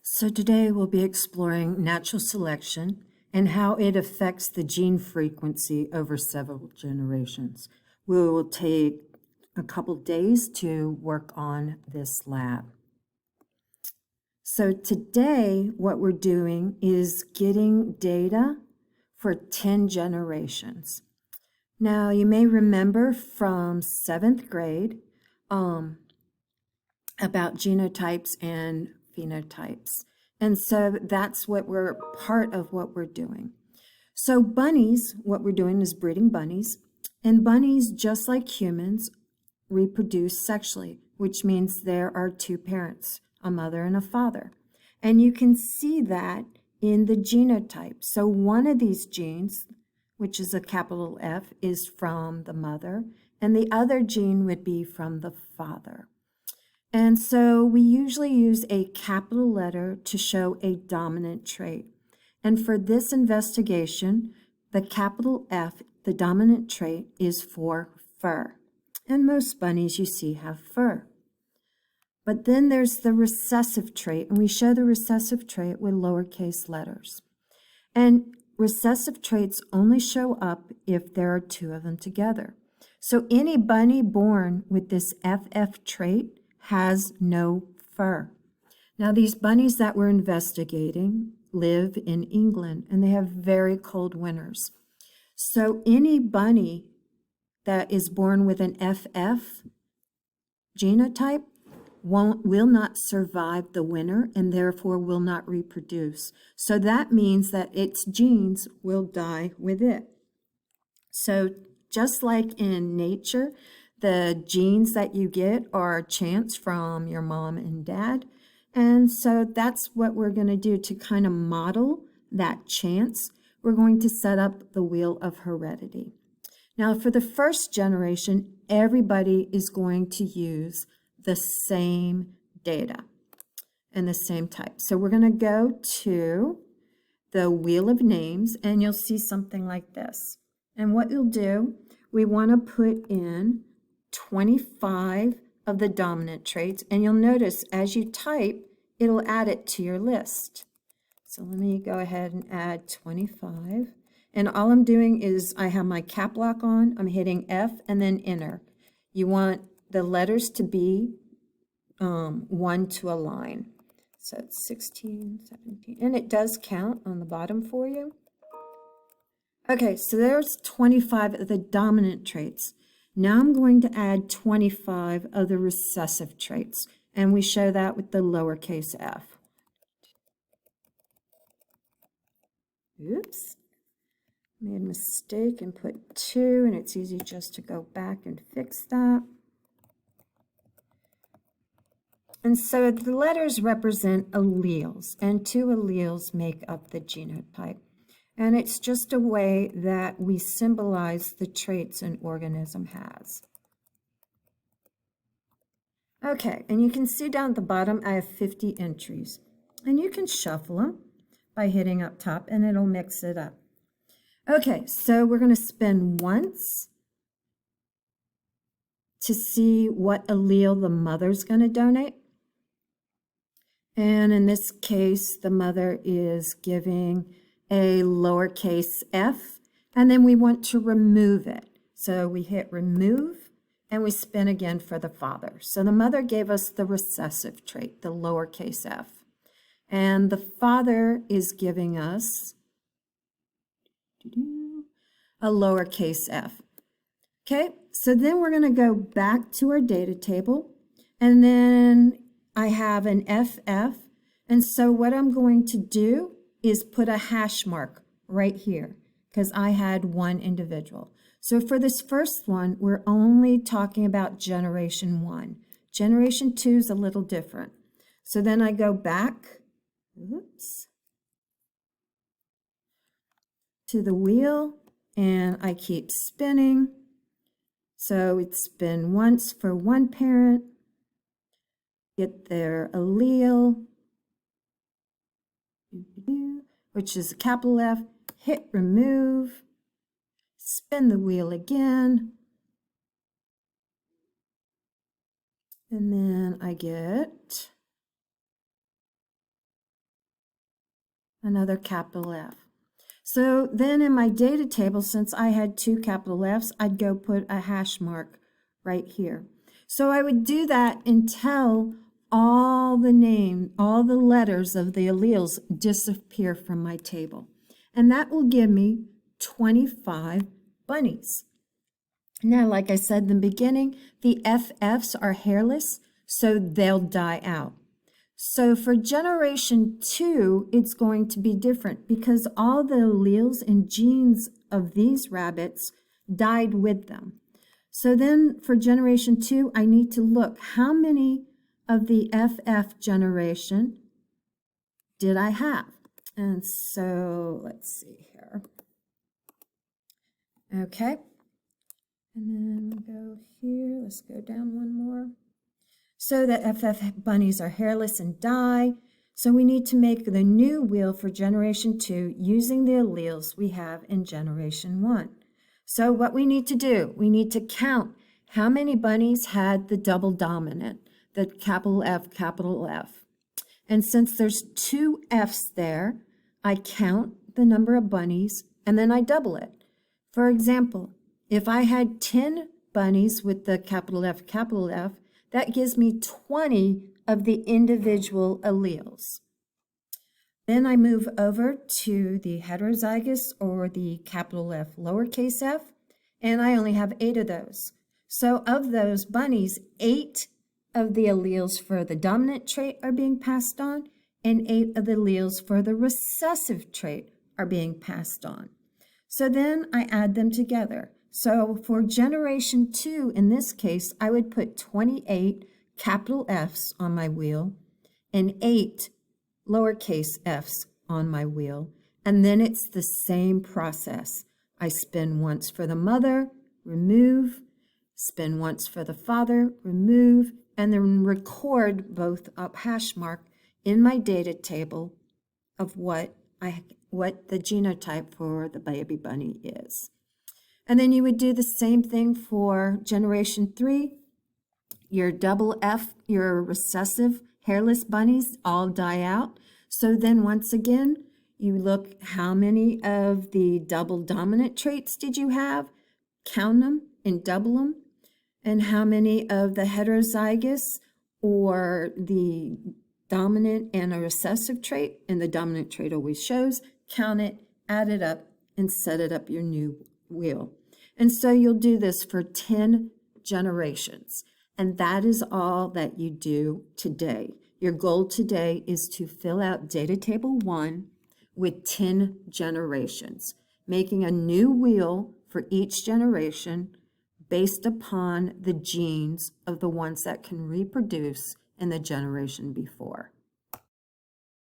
So today we'll be exploring natural selection and how it affects the gene frequency over several generations. We will take a couple days to work on this lab. So today what we're doing is getting data for 10 generations. Now you may remember from 7th grade about genotypes and phenotypes. And so that's part of what we're doing. So bunnies, what we're doing is breeding bunnies. And bunnies, just like humans, reproduce sexually, which means there are two parents, a mother and a father. And you can see that in the genotype. So one of these genes, which is a capital F, is from the mother, and the other gene would be from the father. And so we usually use a capital letter to show a dominant trait. And for this investigation, the capital F, the dominant trait, is for fur. And most bunnies you see have fur. But then there's the recessive trait, and we show the recessive trait with lowercase letters. And recessive traits only show up if there are two of them together. So any bunny born with this FF trait has no fur. Now these bunnies that we're investigating live in England and they have very cold winters. So any bunny that is born with an FF genotype will not survive the winter and therefore will not reproduce. So that means that its genes will die with it. So just like in nature, the genes that you get are chance from your mom and dad. And so that's what we're going to do to kind of model that chance. We're going to set up the wheel of heredity. Now, for the first generation, everybody is going to use the same data and the same type. So we're going to go to the wheel of names, and you'll see something like this. And what you'll do, we want to put in 25 of the dominant traits, and you'll notice as you type, it'll add it to your list. So let me go ahead and add 25. And all I'm doing is I have my cap lock on, I'm hitting F and then enter. You want the letters to be one to a line. So it's 16, 17, and it does count on the bottom for you. Okay, so there's 25 of the dominant traits. Now I'm going to add 25 of the recessive traits, and we show that with the lowercase f. Oops, made a mistake and put 2, and it's easy just to go back and fix that. And so the letters represent alleles, and 2 alleles make up the genotype. And it's just a way that we symbolize the traits an organism has. Okay, and you can see down at the bottom I have 50 entries. And you can shuffle them by hitting up top and it'll mix it up. Okay, so we're going to spin once to see what allele the mother's going to donate. And in this case, the mother is giving a lowercase f, and then we want to remove it. So we hit remove, and we spin again for the father. So the mother gave us the recessive trait, the lowercase f. And the father is giving us a lowercase f. Okay, so then we're going to go back to our data table, and then I have an FF, and so what I'm going to do is put a hash mark right here because I had one individual. So for this first one, we're only talking about generation 1. Generation 2 is a little different. So then I go back, to the wheel, and I keep spinning. So it's spin once for one parent, get their allele, which is a capital F, hit remove, spin the wheel again, and then I get another capital F. So then in my data table, since I had 2 capital Fs, I'd go put a hash mark right here. So I would do that until all the letters of the alleles disappear from my table. And that will give me 25 bunnies. Now, like I said in the beginning, the FFs are hairless, so they'll die out. So for generation 2, it's going to be different because all the alleles and genes of these rabbits died with them. So then for generation 2, I need to look how many of the FF generation did I have? And so let's see here. Okay. And then we'll go here. Let's go down one more. So the FF bunnies are hairless and die. So we need to make the new wheel for generation 2 using the alleles we have in generation 1. So what we need to do, we need to count how many bunnies had the double dominant, the capital F, capital F. And since there's 2 Fs there, I count the number of bunnies and then I double it. For example, if I had 10 bunnies with the capital F, that gives me 20 of the individual alleles. Then I move over to the heterozygous or the capital F, lowercase f, and I only have 8 of those. So of those bunnies, 8 of the alleles for the dominant trait are being passed on, and 8 of the alleles for the recessive trait are being passed on. So then I add them together. So for generation 2, in this case, I would put 28 capital Fs on my wheel and 8 lowercase f's on my wheel. And then it's the same process. I spin once for the mother, remove, spin once for the father, remove, and then record both up hash mark in my data table of what the genotype for the baby bunny is. And then you would do the same thing for generation 3. Your double F, your recessive hairless bunnies all die out. So then once again, you look how many of the double dominant traits did you have, count them and double them, and how many of the heterozygous or the dominant and a recessive trait, and the dominant trait always shows, count it, add it up, and set it up your new wheel. And so you'll do this for 10 generations. And that is all that you do today. Your goal today is to fill out data table 1 with 10 generations, making a new wheel for each generation based upon the genes of the ones that can reproduce in the generation before.